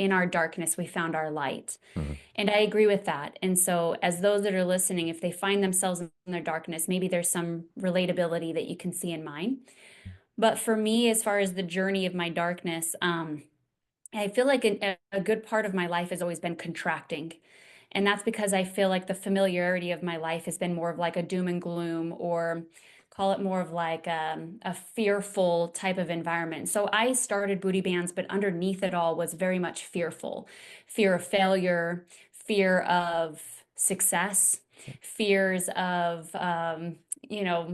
in our darkness, we found our light. Mhm. And I agree with that. And so, as those that are listening, if they find themselves in their darkness, maybe there's some relatability that you can see in mine. But for me, as far as the journey of my darkness, I feel like a good part of my life has always been contracting. And that's because I feel like the familiarity of my life has been more of like a doom and gloom, or call it more of like a fearful type of environment. So I started booty bands, but underneath it all was very much fearful: fear of failure, fear of success, fears of,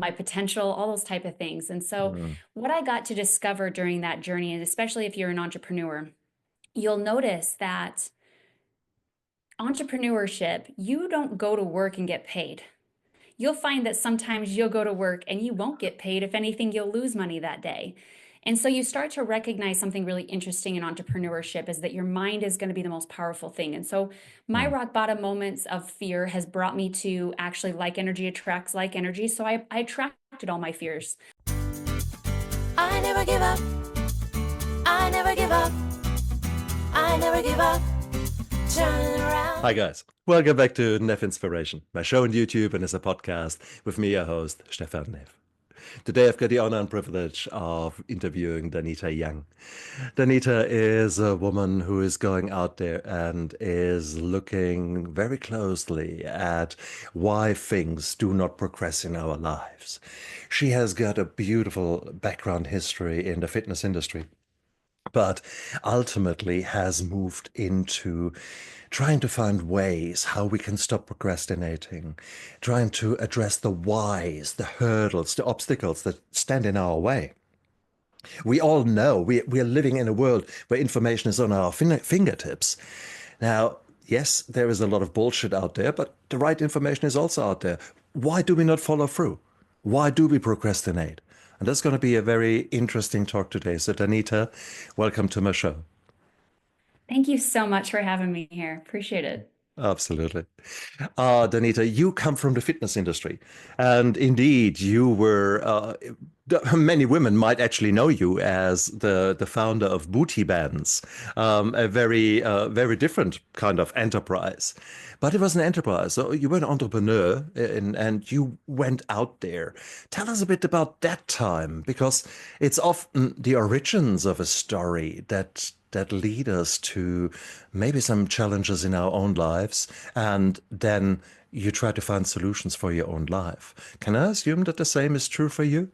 my potential, all those type of things. And so Mhm. what I got to discover during that journey, and especially if you're an entrepreneur, you'll notice that entrepreneurship, you don't go to work and get paid. You'll find that sometimes you'll go to work and you won't get paid. If anything, you'll lose money that day. And so you start to recognize something really interesting in entrepreneurship is that your mind is going to be the most powerful thing. And so my Mhm. rock bottom moments of fear has brought me to actually like energy attracts like energy. So I attracted all my fears. I never give up. I never give up. I never give up. Turn Hi, around. guys. Welcome back to Neff Inspiration, my show on YouTube and as a podcast with me, your host, Stefan Neff. Today, I've got the honor and privilege of interviewing Danita Young. Danita is a woman who is going out there and is looking very closely at why things do not progress in our lives. She has got a beautiful background history in the fitness industry, but ultimately has moved into trying to find ways how we can stop procrastinating, trying to address the whys, the hurdles, the obstacles that stand in our way. We all know we are living in a world where information is on our fingertips. Now, yes, there is a lot of bullshit out there, but the right information is also out there. Why do we not follow through? Why do we procrastinate? And that's going to be a very interesting talk today. So, Danita, welcome to my show. Thank you so much for having me here. Appreciate it. Absolutely. Danita, you come from the fitness industry, and indeed, you were. Many women might actually know you as the founder of Booty Bands, a very different kind of enterprise. But it was an enterprise. So you were an entrepreneur, and you went out there. Tell us a bit about that time, because it's often the origins of a story that lead us to maybe some challenges in our own lives, and then you try to find solutions for your own life. Can I assume that the same is true for you?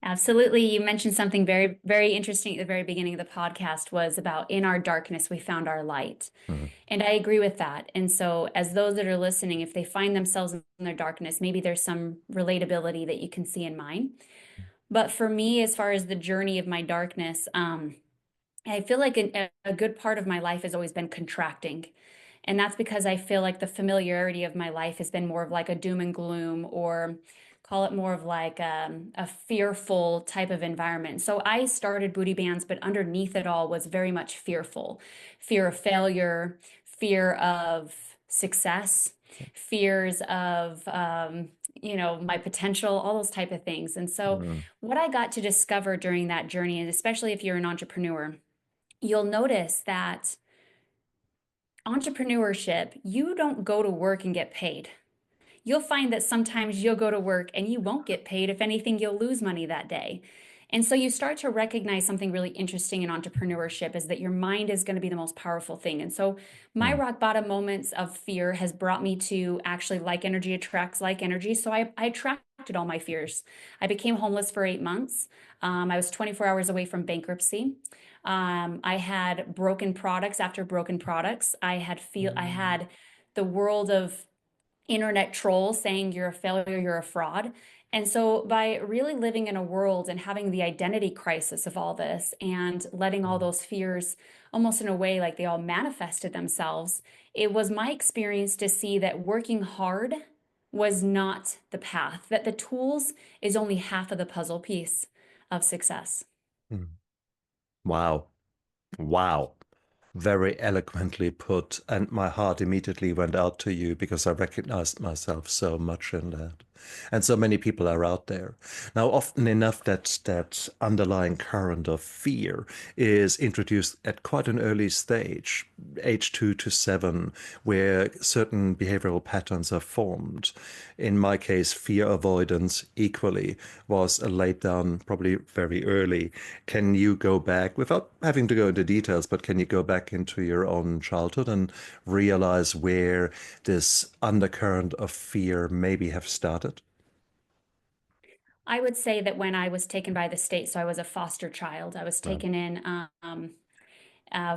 Absolutely. You mentioned something very, very interesting at the very beginning of the podcast was about in our darkness, we found our light. Mhm. And I agree with that. And so, as those that are listening, if they find themselves in their darkness, maybe there's some relatability that you can see in mine. But for me, as far as the journey of my darkness, I feel like a good part of my life has always been contracting. And that's because I feel like the familiarity of my life has been more of like a doom and gloom, or call it more of like a fearful type of environment. So I started booty bands, but underneath it all was very much fearful: fear of failure, fear of success, fears of, my potential, all those type of things. And so Mhm. what I got to discover during that journey, and especially if you're an entrepreneur, you'll notice that entrepreneurship, you don't go to work and get paid. You'll find that sometimes you'll go to work and you won't get paid. If anything, you'll lose money that day. And so you start to recognize something really interesting in entrepreneurship is that your mind is going to be the most powerful thing. And so my Mhm. rock bottom moments of fear has brought me to actually like energy attracts like energy. So I attracted all my fears. I became homeless for 8 months. I was 24 hours away from bankruptcy. I had broken products after broken products. I had the world of internet trolls saying you're a failure, you're a fraud. And so, by really living in a world and having the identity crisis of all this and letting all those fears almost in a way like they all manifested themselves, it was my experience to see that working hard was not the path, that the tools is only half of the puzzle piece of success. Mhm. Wow. Wow. Very eloquently put. And my heart immediately went out to you because I recognized myself so much in that. And so many people are out there. Now, often enough, that underlying current of fear is introduced at quite an early stage, age 2 to 7, where certain behavioral patterns are formed. In my case, fear avoidance equally was laid down probably very early. Can you go back, without having to go into details, but can you go back into your own childhood and realize where this undercurrent of fear maybe have started? I would say that when I was taken by the state, so I was a foster child, I was Right. taken in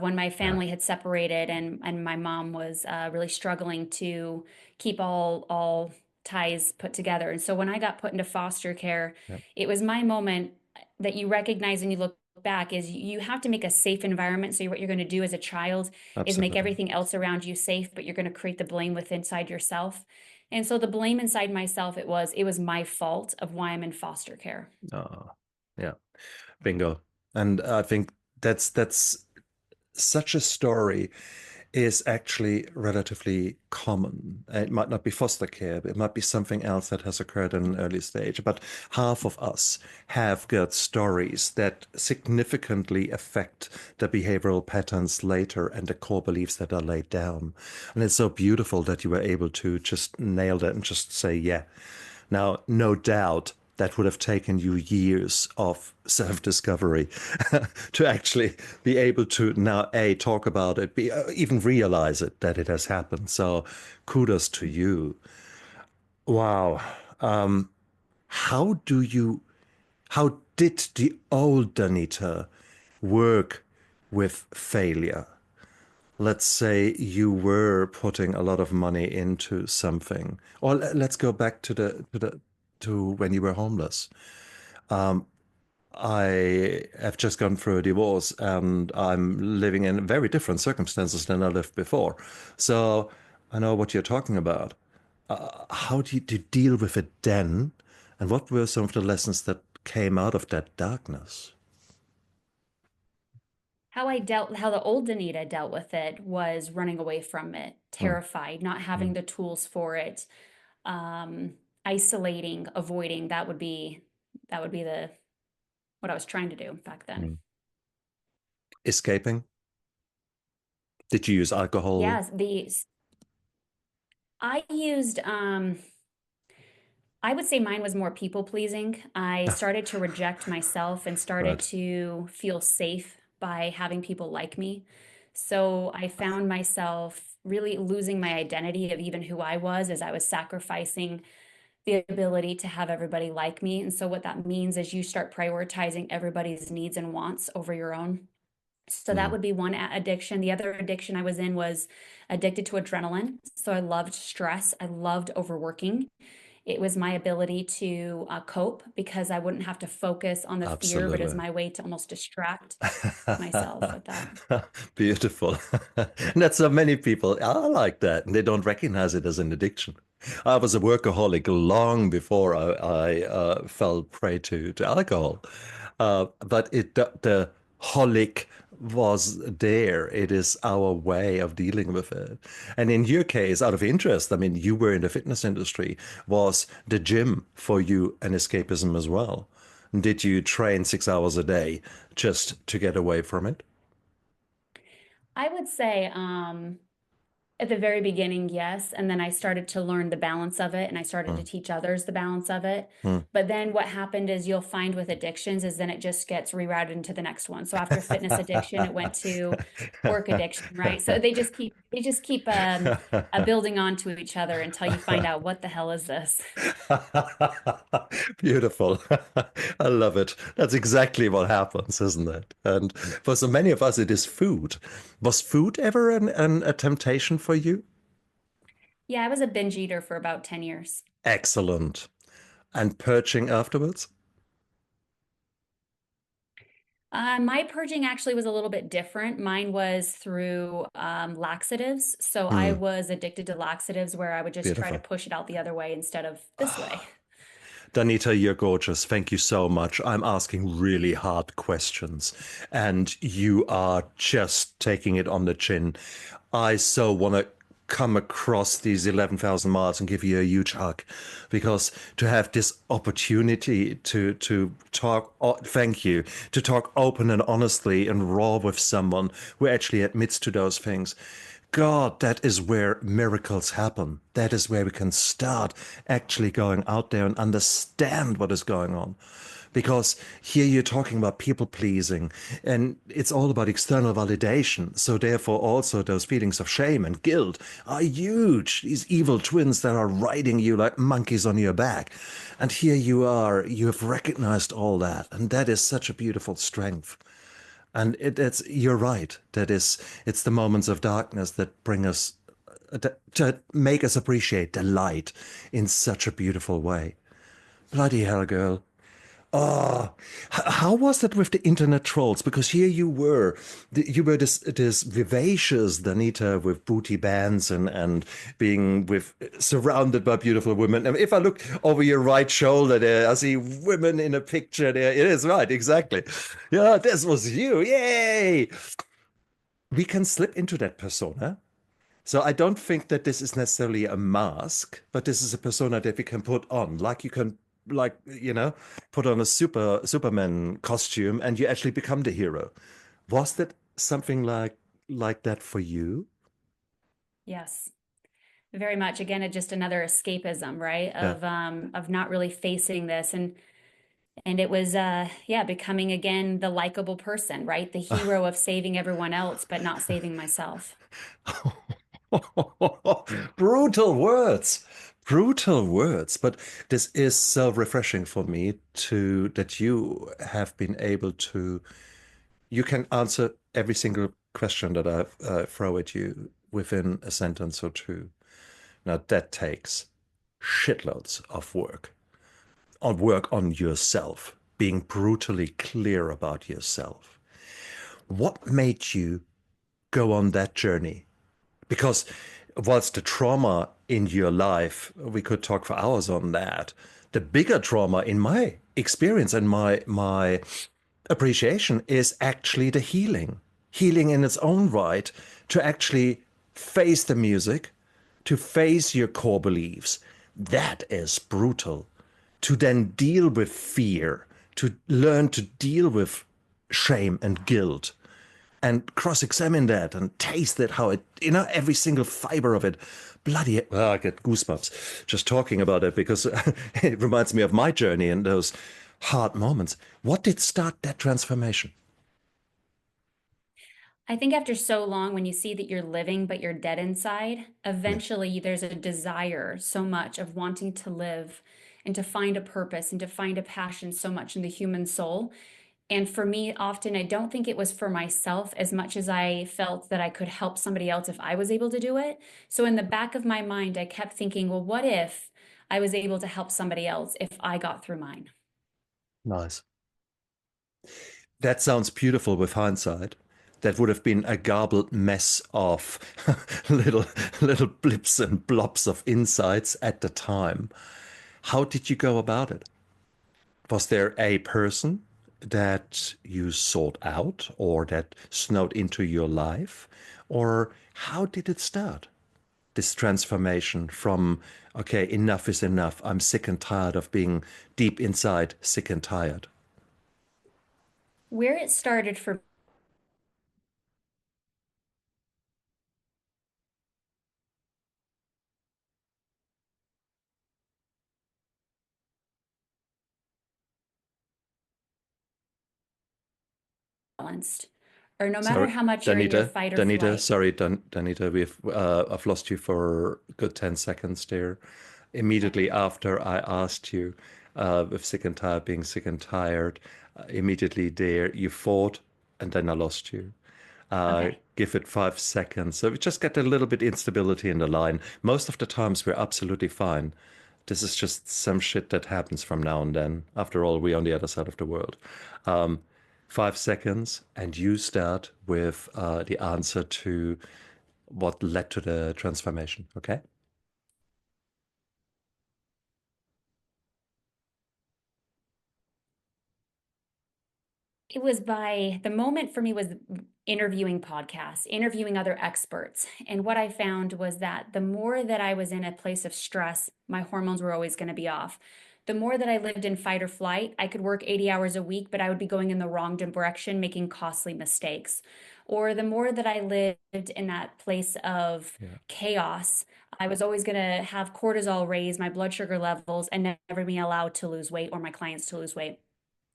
when my Yeah. family had separated, and my mom was really struggling to keep all ties put together. And so when I got put into foster care, Yeah. it was my moment that you recognize when you look back is you have to make a safe environment. So what you're going to do as a child is make Absolutely. everything else around you safe, but you're going to create the blame within inside yourself. And so the blame inside myself, it was my fault of why I'm in foster care. Oh, yeah. Bingo. And I think that's such a story is actually relatively common. It might not be foster care, but it might be something else that has occurred in an early stage. But half of us have got stories that significantly affect the behavioral patterns later and the core beliefs that are laid down. And it's so beautiful that you were able to just nail that and just say, yeah. Now, no doubt that would have taken you years of self-discovery to actually be able to now talk about it, even realize it that it has happened. So kudos to you. Wow. How do you how did the old Danita work with failure? Let's say you were putting a lot of money into something, or let's go back to when you were homeless. I have just gone through a divorce and I'm living in very different circumstances than I lived before. So I know what you're talking about. How did you deal with it then? And what were some of the lessons that came out of that darkness? How the old Danita dealt with it was running away from it, Mm, terrified, not having mm, the tools for it, um, isolating, avoiding. That would be the what I was trying to do back then. mm. Escaping? Did you use alcohol? Yes, I used I would say mine was more people pleasing. I started to reject myself and started Right. to feel safe by having people like me. So I found myself really losing my identity of even who I was as I was sacrificing the ability to have everybody like me. And so what that means is you start prioritizing everybody's needs and wants over your own. So that Mm, would be one addiction. The other addiction I was in was addicted to adrenaline. So I loved stress. I loved overworking. It was my ability to cope because I wouldn't have to focus on the fear, but it was absolutely. my way to almost distract myself with that. Beautiful. And that's so many people are like that, and they don't recognize it as an addiction. I was a workaholic long before I fell prey to alcohol. But the holic was there. It is our way of dealing with it. And in your case, out of interest, I mean, you were in the fitness industry. Was the gym for you an escapism as well? Did you train 6 hours a day just to get away from it? I would say at the very beginning, yes. And then I started to learn the balance of it and I started to Mm, teach others the balance of it. mm. But then what happened is you'll find with addictions is then it just gets rerouted into the next one. So after fitness addiction, it went to work addiction, right? So they just keep building onto each other until you find out what the hell is this. Beautiful. I love it. That's exactly what happens, isn't it? And for so many of us, it is food. Was food ever a temptation for you? Yeah, I was a binge eater for about 10 years. Excellent. And purging afterwards? My purging actually was a little bit different. Mine was through laxatives. So I Hmm, was addicted to laxatives where I would just try to beautiful. push it out the other way instead of this way. Danita, you're gorgeous. Thank you so much. I'm asking really hard questions, and you are just taking it on the chin. I so want to come across these 11,000 miles and give you a huge hug, because to have this opportunity to talk, thank you, to talk open and honestly and raw with someone who actually admits to those things. God, that is where miracles happen. That is where we can start actually going out there and understand what is going on. Because here you're talking about people pleasing, and it's all about external validation. So, therefore, also those feelings of shame and guilt are huge. These evil twins that are riding you like monkeys on your back. And here you are, you have recognized all that. And that is such a beautiful strength. And it's you're right. It's the moments of darkness that bring us to make us appreciate the light in such a beautiful way. Bloody hell, girl. Oh, how was that with the internet trolls? Because here you were this vivacious Danita with booty bands and being with surrounded by beautiful women. And if I look over your right shoulder there, I see women in a picture there. It is right, exactly. Yeah, this was you. Yay! We can slip into that persona. So I don't think that this is necessarily a mask, but this is a persona that we can put on, like you can, like put on a Superman costume, and you actually become the hero. Was that something like that for you? Yes, very much. Again, it just another escapism, right? Yeah. Of not really facing this. And it was yeah, becoming again the likable person, right? The hero of saving everyone else, but not saving myself. Brutal words. Brutal words. But this is so refreshing for me to that you have been able to you can answer every single question that I throw at you within a sentence or two. Now that takes shitloads of work on yourself, being brutally clear about yourself. What made you go on that journey? Because whilst the trauma in your life, we could talk for hours on that. The bigger trauma in my experience and my appreciation is actually the healing. Healing in its own right, to actually face the music, to face your core beliefs. That is brutal. To then deal with fear, to learn to deal with shame and guilt, and cross-examine that and taste it, how it, every single fiber of it. Bloody, well, I get goosebumps just talking about it, because it reminds me of my journey and those hard moments. What did start that transformation? I think after so long, when you see that you're living, but you're dead inside, Yeah. eventually there's a desire so much of wanting to live and to find a purpose and to find a passion so much in the human soul. And for me, often I don't think it was for myself as much as I felt that I could help somebody else if I was able to do it. So in the back of my mind, I kept thinking, well, what if I was able to help somebody else if I got through mine? Nice. That sounds beautiful with hindsight. That would have been a garbled mess of little little blips and blobs of insights at the time. How did you go about it? Was there a person that you sought out or that snowed into your life? Or how did it start? This transformation from, okay, enough is enough. I'm sick and tired of being deep inside, sick and tired. Where it started for balanced, or no matter Sorry, how much you're in your Danita, fight or Danita, flight. sorry, Danita, I've lost you for a good 10 seconds there. Immediately after I asked you if sick and tired, being sick and tired, immediately there you fought, and then I lost you. Okay. Give it 5 seconds. So we just get a little bit instability in the line. Most of the times we're absolutely fine. This is just some shit that happens from now and then. After all, we're on the other side of the world. Um, 5 seconds, and you start with the answer to what led to the transformation. Okay? It was by the moment for me was interviewing podcasts, interviewing other experts. And what I found was that the more that I was in a place of stress, my hormones were always going to be off. The more that I lived in fight or flight, I could work 80 hours a week, but I would be going in the wrong direction, making costly mistakes. Or the more that I lived in that place of Yeah. chaos, I was always going to have cortisol raise, my blood sugar levels, and never be allowed to lose weight or my clients to lose weight.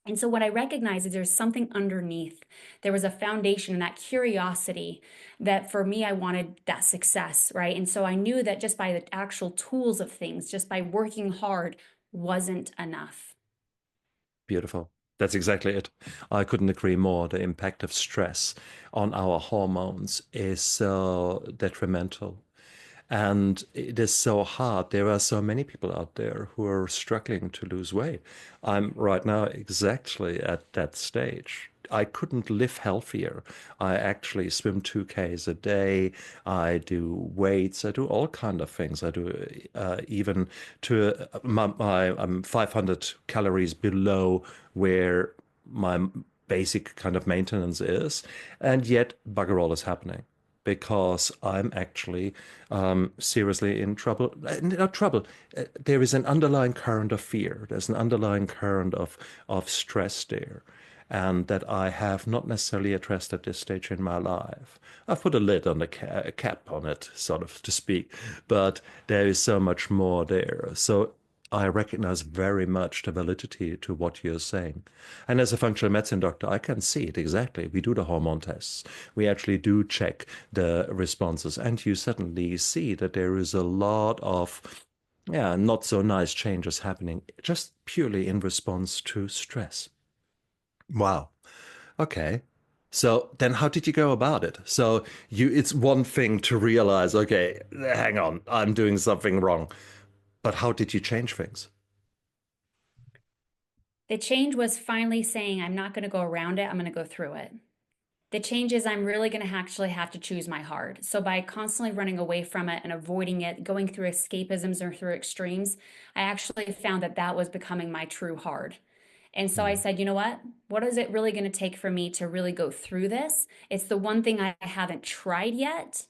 And so what I recognize is there's something underneath. There was a foundation and that curiosity that for me, I wanted that success, right? And so I knew that just by the actual tools of things, just by working hard, wasn't enough. Beautiful. That's exactly it. I couldn't agree more. The impact of stress on our hormones is so detrimental. And it is so hard. There are so many people out there who are struggling to lose weight. I'm right now exactly at that stage. I couldn't live healthier. I actually swim 2Ks a day. I do weights. I do all kind of things. I do even to I'm 500 calories below where my basic kind of maintenance is, and yet bugger all is happening because I'm actually seriously in trouble. Not trouble. There is an underlying current of fear. There's an underlying current of stress there, and that I have not necessarily addressed at this stage in my life. I've put a lid on the cap on it, sort of to speak, but there is so much more there. So I recognize very much the validity to what you're saying. And as a functional medicine doctor, I can see it exactly. We do the hormone tests. We actually do check the responses. And you suddenly see that there is a lot of, yeah, not so nice changes happening just purely in response to stress. Wow. Okay. So then how did you go about it? So it's one thing to realize, okay, hang on, I'm doing something wrong. But how did you change things? The change was finally saying, I'm not going to go around it, I'm going to go through it. The change is I'm really going to actually have to choose my hard. So by constantly running away from it and avoiding it, going through escapisms or through extremes, I actually found that that was becoming my true hard. And so I Hmm. said, you know what? What is it really going to take for me to really go through this? It's the one thing I haven't tried yet.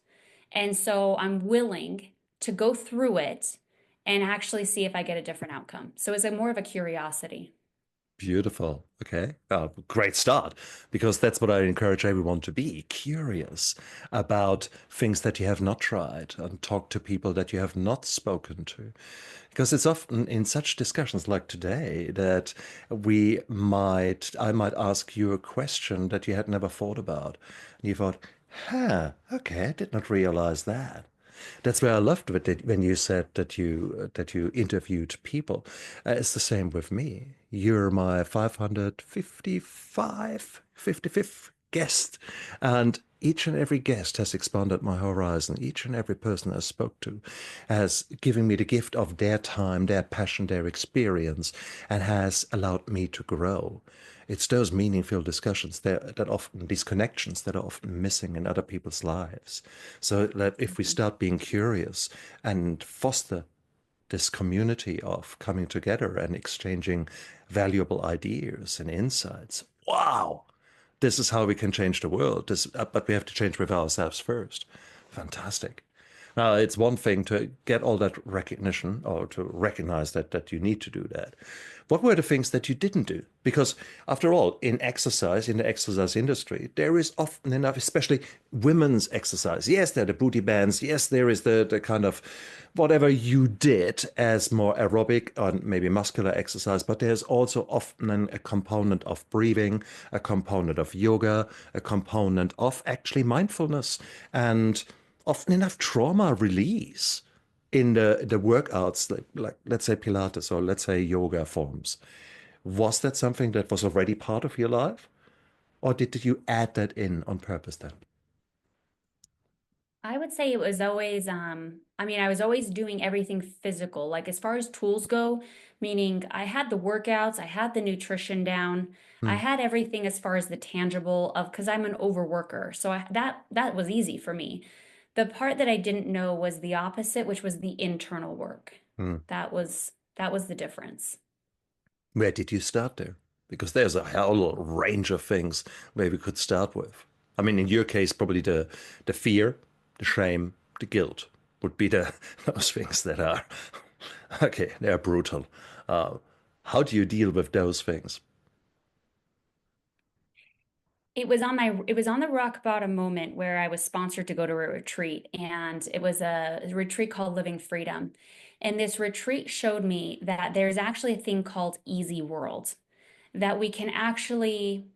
And so I'm willing to go through it and actually see if I get a different outcome. So it's a more of a curiosity. Beautiful. Okay. Great start, because that's what I encourage everyone to be curious about things that you have not tried and talk to people that you have not spoken to. Because it's often in such discussions like today that I might ask you a question that you had never thought about. And you thought, huh, okay, I did not realize that. That's where I loved it when you said that you interviewed people. It's the same with me. You're my 55th guest, and each and every guest has expanded my horizon. Each and every person I spoke to has given me the gift of their time, their passion, their experience, and has allowed me to grow. It's those meaningful discussions that often, these connections that are often missing in other people's lives. So that if we start being curious and foster this community of coming together and exchanging valuable ideas and insights, wow, this is how we can change the world. But we have to change with ourselves first. Fantastic. Now, it's one thing to get all that recognition or to recognize that you need to do that. What were the things that you didn't do? Because after all, in exercise, in the exercise industry, there is often enough, especially women's exercise. Yes, there are the booty bands. Yes, there is the kind of whatever you did as more aerobic or maybe muscular exercise, but there's also often a component of breathing, a component of yoga, a component of actually mindfulness, and often enough trauma release in the workouts, like let's say Pilates or let's say yoga forms. Was that something that was already part of your life, or did you add that in on purpose then? I would say it was always, I mean, I was always doing everything physical. Like as far as tools go, meaning I had the workouts, I had the nutrition down, I Hmm. had everything as far as the tangible of, because I'm an overworker. So that was easy for me. The part that I didn't know was the opposite, which was the internal work. Hmm. That was the difference. Where did you start there? Because there's a whole range of things where we could start with. I mean, in your case, probably the fear, the shame, the guilt would be the those things that are okay. They're brutal. Uh, how do you deal with those things? It was on the rock bottom moment where I was sponsored to go to a retreat, and it was a retreat called Living Freedom. And this retreat showed me that there's actually a thing called easy world, that we can actually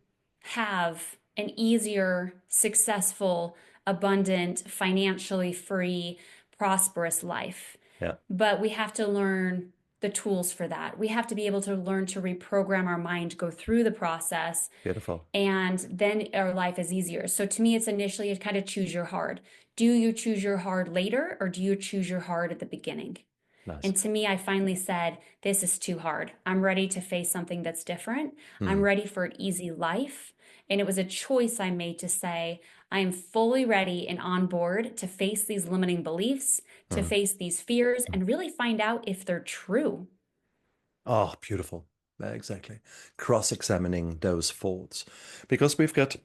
have an easier, successful, abundant, financially free, prosperous life. Yeah, But we have to learn the tools for that. We have to be able to learn to reprogram our mind, go through the process, beautiful. and then our life is easier. So to me, it's initially kind of choose your hard. Do you choose your hard later, or do you choose your hard at the beginning? Nice. And to me, I finally said, this is too hard. I'm ready to face something that's different. I'm Mm, ready for an easy life. And it was a choice I made to say, I am fully ready and on board to face these limiting beliefs, to mm, face these fears, mm. and really find out if they're true. Oh, beautiful. Exactly. Cross-examining those thoughts. Because we've got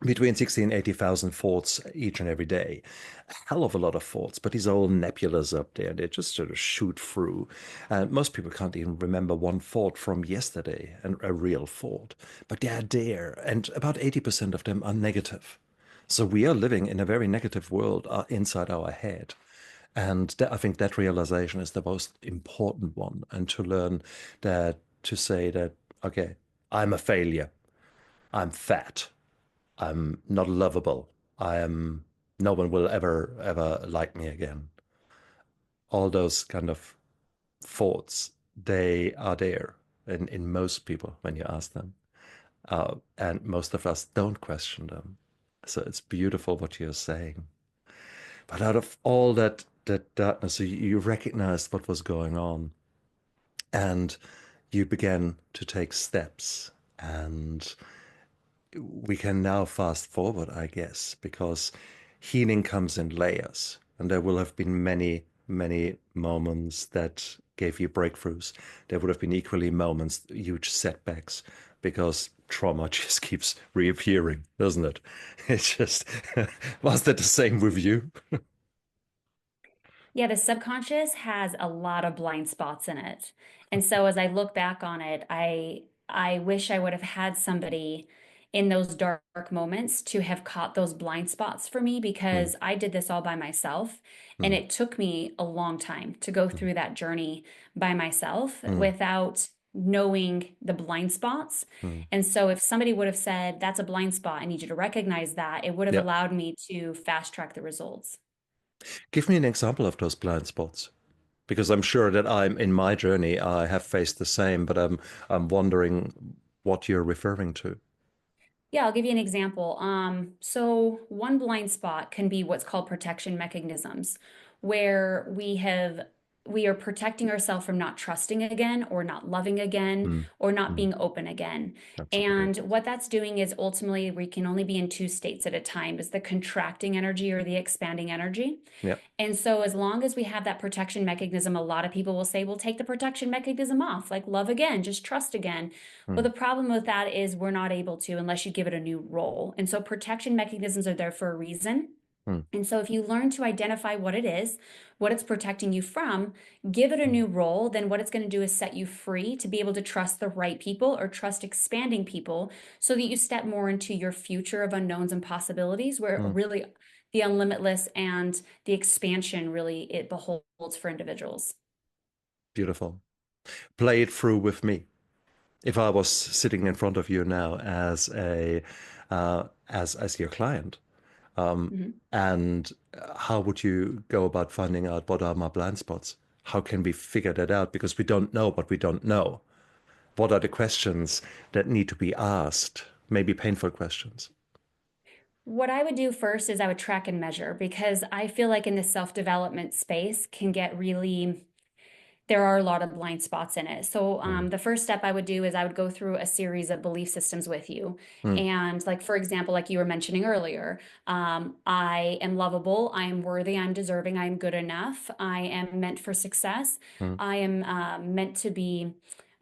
between 60 and 80,000 thoughts each and every day. A hell of a lot of thoughts, but these are all nebulas up there. They just sort of shoot through. And most people can't even remember one thought from yesterday, and a real thought. But they are there, and about 80% of them are negative. So we are living in a very negative world inside our head. And I think that realization is the most important one. And to learn that, to say that, okay, I'm a failure, I'm fat, I'm not lovable. I am, no one will ever like me again. All those kind of thoughts, they are there in most people when you ask them. And most of us don't question them. So it's beautiful what you're saying. But out of all that darkness, so you recognized what was going on, and you began to take steps, and we can now fast forward, I guess, because healing comes in layers, and there will have been many moments that gave you breakthroughs. There would have been equally moments, huge setbacks, because trauma just keeps reappearing, doesn't it? It's just, was that the same with you? Yeah, the subconscious has a lot of blind spots in it. And so as I look back on it, I wish I would have had somebody in those dark moments to have caught those blind spots for me, Mm, because I did this all by myself, and mm, it took me a long time to go mm, through that journey by myself mm, without knowing the blind spots. mm. And so if somebody would have said, that's a blind spot, I need you to recognize that, it would have Yeah. allowed me to fast track the results. Give me an example of those blind spots. Because I'm sure that I'm in my journey, I have faced the same, but I'm wondering what you're referring to. Yeah, I'll give you an example. So one blind spot can be what's called protection mechanisms, where we are protecting ourselves from not trusting again, or not loving again, Mm, or not mm, being open again. absolutely. And what that's doing is ultimately we can only be in two states at a time, is the contracting energy or the expanding energy. Yeah. And so, as long as we have that protection mechanism, a lot of people will say, well, take the protection mechanism off, like love again, just trust again. Well, Mm, the problem with that is we're not able to unless you give it a new role. And so, protection mechanisms are there for a reason. mm, And so, if you learn to identify what it is, what it's protecting you from, give it a mm, new role, then what it's going to do is set you free to be able to trust the right people or trust expanding people, so that you step more into your future of unknowns and possibilities, where mm. really the unlimitless and the expansion really it beholds for individuals. Beautiful. Play it through with me. If I was sitting in front of you now as a as your client, Mhm. and how would you go about finding out what are my blind spots? How can we figure that out? Because we don't know what we don't know. What are the questions that need to be asked? Maybe painful questions. What I would do first is I would track and measure, because I feel like in the self-development space can get really there are a lot of blind spots in it. So, Mm, the first step I would do is I would go through a series of belief systems with you. mm, And, like, for example, like you were mentioning earlier, I am lovable, I am worthy, I'm deserving, I am good enough, I am meant for success, mm, I am meant to be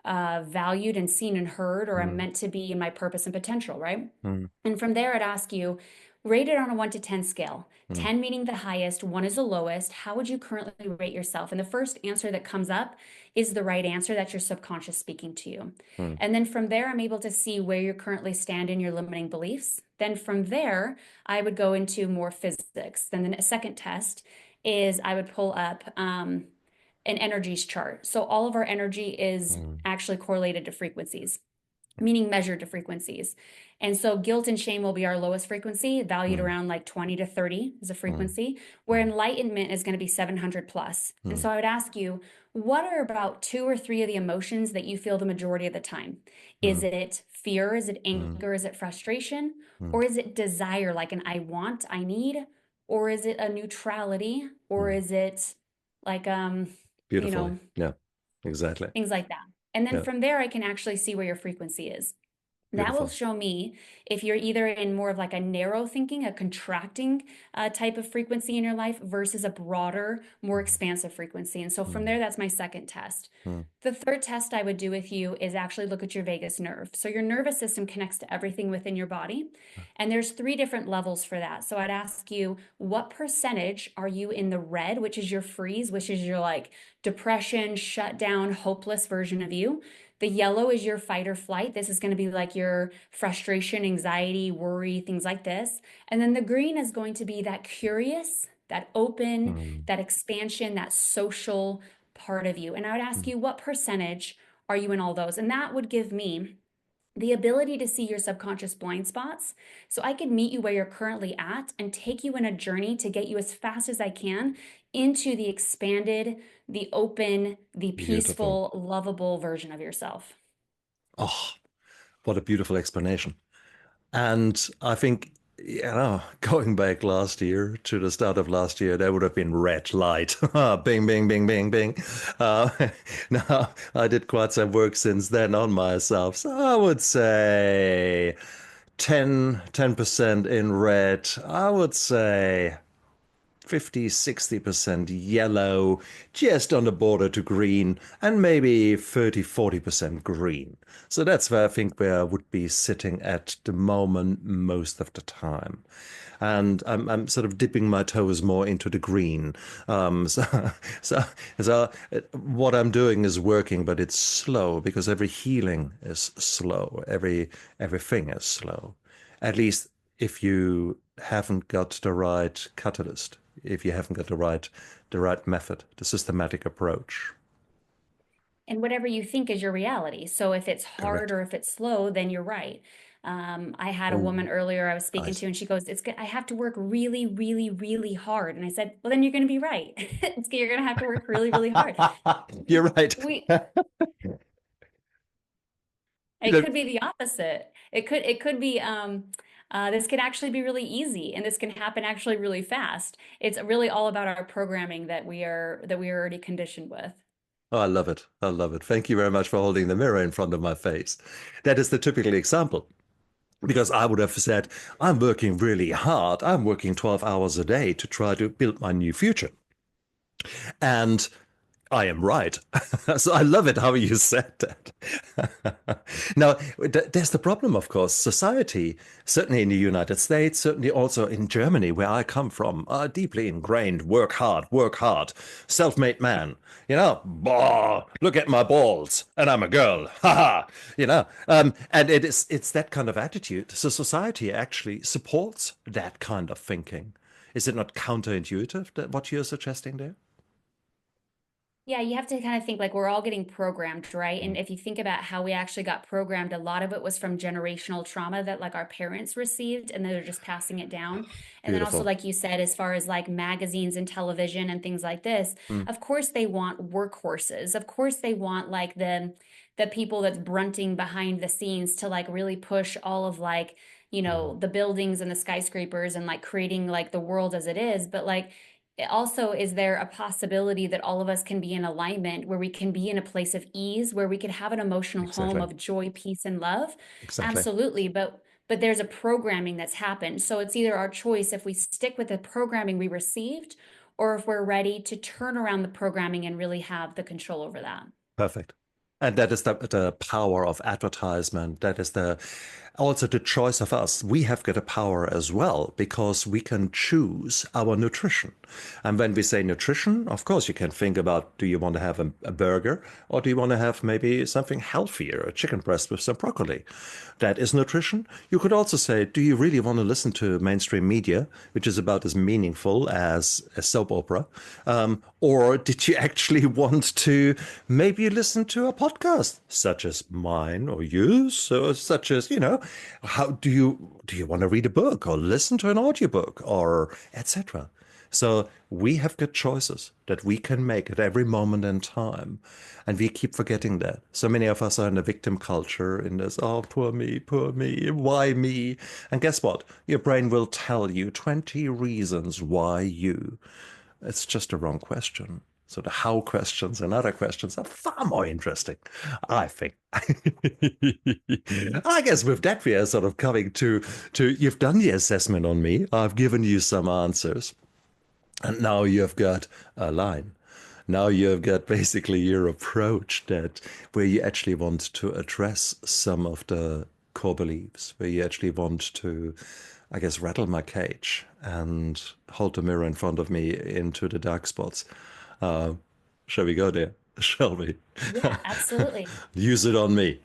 valued and seen and heard, or I'm mm, meant to be in my purpose and potential, right? mm, And from there, I'd ask you, rate it on a 1 to 10 scale. mm, 10 meaning the highest, 1 is the lowest. How would you currently rate yourself? And the first answer that comes up is the right answer. That's your subconscious speaking to you. mm, And then from there, I'm able to see where you currently stand in your limiting beliefs. Then from there, I would go into more physics. Then the second test is I would pull up an energies chart. So all of our energy is mm, actually correlated to frequencies, meaning measured to frequencies. And so guilt and shame will be our lowest frequency, valued mm, around like 20 to 30 as a mm, frequency, where mm, enlightenment is going to be 700 plus. And mm, so I would ask you, what are about 2 or 3 of the emotions that you feel the majority of the time? Is mm, it fear? Is it mm, anger? Is it frustration? mm, Or is it desire, like an I want, I need? Or is it a neutrality? Or mm. is it like, you Beautifully. know, Yeah, exactly. things like that? And then Yeah, from there, I can actually see where your frequency is. That will beautiful. show me if you're either in more of like a narrow thinking, a contracting type of frequency in your life versus a broader, more Mm, expansive frequency. And so from mm, there, that's my second test. mm, The third test I would do with you is actually look at your vagus nerve. So your nervous system connects to everything within your body. And there's 3 different levels for that. So I'd ask you, what percentage are you in the red, which is your freeze, which is your like depression, shut down, hopeless version of you? The yellow is your fight or flight. This is going to be like your frustration, anxiety, worry, things like this. And then the green is going to be that curious, that open, mm, that expansion, that social part of you. And I would ask mm. you, what percentage are you in all those? And that would give me the ability to see your subconscious blind spots so I could meet you where you're currently at and take you in a journey to get you as fast as I can into the expanded, the open, the Beautiful. peaceful, lovable version of yourself. Oh, what a beautiful explanation. And I think, going back last year to the start of last year, there would have been red light. Bing, bing, bing, bing, bing. Uh, now, I did quite some work since then on myself. So I would say 10% in red. I would say 50, 60% yellow, just on the border to green, and maybe 30, 40% green. So that's where I think where I would be sitting at the moment most of the time. And I'm sort of dipping my toes more into the green. So, what I'm doing is working, but it's slow because every healing is slow. Everything is slow. At least if you haven't got the right catalyst, if you haven't got the right method, the systematic approach. And whatever you think is your reality. So if it's hard Correct. or if it's slow, then you're right. I had a Oh, woman earlier I was I speaking see. to, and she goes, "It's good. I have to work really, really, really hard." And I said, "Well, then you're going to be right. You're going to have to work really, really hard." You're right. We It could be the opposite. It could be this could actually be really easy, and this can happen actually really fast. It's really all about our programming that we are already conditioned with. Oh, I love it. I love it. Thank you very much for holding the mirror in front of my face. That is the typical example. Because I would have said, I'm working really hard. I'm working 12 hours a day to try to build my new future. And I am right. So I love it how you said that. Now, there's the problem, of course. Society, certainly in the United States, certainly also in Germany, where I come from, are deeply ingrained. Work hard, self-made man. Bah, look at my balls, and I'm a girl. Ha ha. And it's that kind of attitude. So society actually supports that kind of thinking. Is it not counterintuitive that what you're suggesting there? Yeah, you have to kind of think like we're all getting programmed, right? Mm, And if you think about how we actually got programmed, a lot of it was from generational trauma that like our parents received, and they're just passing it down. And then also, beautiful. like you said, as far as like magazines and television and things like this, Mm, of course they want workhorses. Of course they want like the people that's brunting behind the scenes to like really push all of like, mm, the buildings and the skyscrapers and like creating like the world as it is. But like also, is there a possibility that all of us can be in alignment where we can be in a place of ease, where we could have an emotional home exactly. of joy, peace, and love? Exactly. Absolutely. But there's a programming that's happened. So it's either our choice if we stick with the programming we received, or if we're ready to turn around the programming and really have the control over that. Perfect. And that is the power of advertisement. That is also the choice of us. We have got a power as well because we can choose our nutrition. And when we say nutrition, of course, you can think about, do you want to have a burger or do you want to have maybe something healthier, a chicken breast with some broccoli? That is nutrition. You could also say, do you really want to listen to mainstream media, which is about as meaningful as a soap opera? Or did you actually want to maybe listen to a podcast, such as mine or yours, or such as, how do you want to read a book or listen to an audiobook or etc.? So we have good choices that we can make at every moment in time. And we keep forgetting that. So many of us are in a victim culture in this, oh, poor me, why me? And guess what? Your brain will tell you 20 reasons why you. It's just a wrong question. So the how questions and other questions are far more interesting, I think. I guess with that we are sort of coming to you've done the assessment on me. I've given you some answers. And now you've got a line. Now you've got basically your approach that where you actually want to address some of the core beliefs, where you actually want to, I guess, rattle my cage and hold the mirror in front of me into the dark spots. Uh, shall we go there? Shall we? Yeah, absolutely. Use it on me.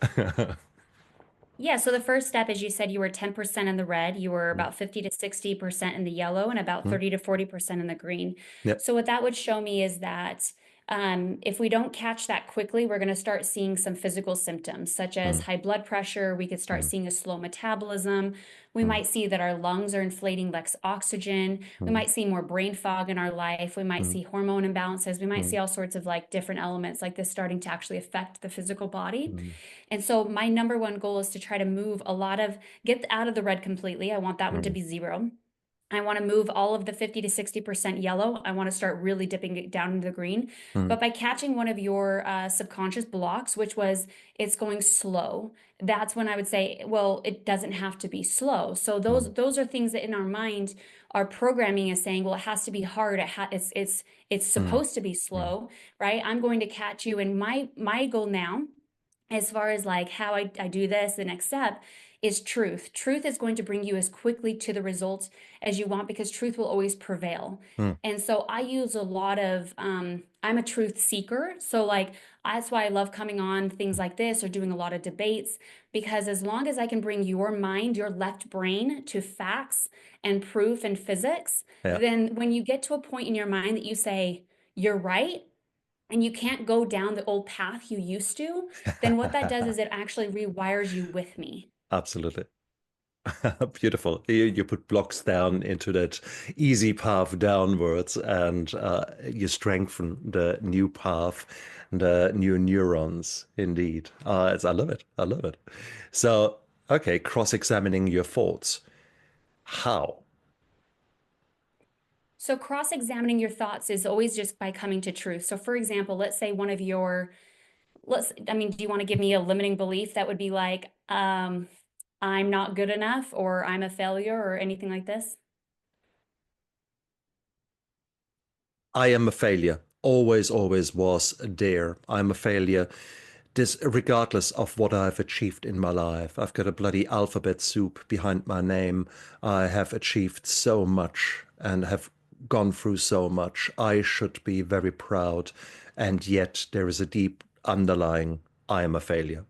Yeah, so the first step, as you said, you were 10% in the red, you were about 50 to 60% in the yellow, and about Mm, 30 to 40% in the green. yep. So what that would show me is that if we don't catch that quickly, we're going to start seeing some physical symptoms, such as Mm, high blood pressure. We could start mm, seeing a slow metabolism. We mm, might see that our lungs are inflating less oxygen. We mm, might see more brain fog in our life. We might mm, see hormone imbalances. We might mm, see all sorts of like different elements like this starting to actually affect the physical body. mm, And so my number one goal is to try to move get out of the red completely. I want that one to mm, be zero. I want to move all of the 50 to 60% yellow. I want to start really dipping it down into the green. mm, But by catching one of your subconscious blocks, which was it's going slow, that's when I would say, well, it doesn't have to be slow. So mm, those are things that in our mind, our programming is saying, well, it has to be hard. It's mm, supposed to be mm, slow, right? I'm going to catch you. And my goal now as far as like how I do this, the next step is truth. Truth is going to bring you as quickly to the results as you want because truth will always prevail. mm, And so I use a lot of, I'm a truth seeker. So, like, that's why I love coming on things like this or doing a lot of debates because as long as I can bring your mind, your left brain to facts and proof and physics, yeah. then when you get to a point in your mind that you say, you're right, and you can't go down the old path you used to, then what that does is it actually rewires you with me. Absolutely. Beautiful. You put blocks down into that easy path downwards and you strengthen the new path, the new neurons. Indeed. I love it. I love it. So, okay, cross-examining your thoughts. How? So, cross examining your thoughts is always just by coming to truth. So, for example, let's say one of your, I mean, do you want to give me a limiting belief that would be like, I'm not good enough or I'm a failure or anything like this? I am a failure. Always, always was there. I'm a failure. This, regardless of what I've achieved in my life, I've got a bloody alphabet soup behind my name. I have achieved so much and have gone through so much. I should be very proud. And yet there is a deep underlying, I am a failure.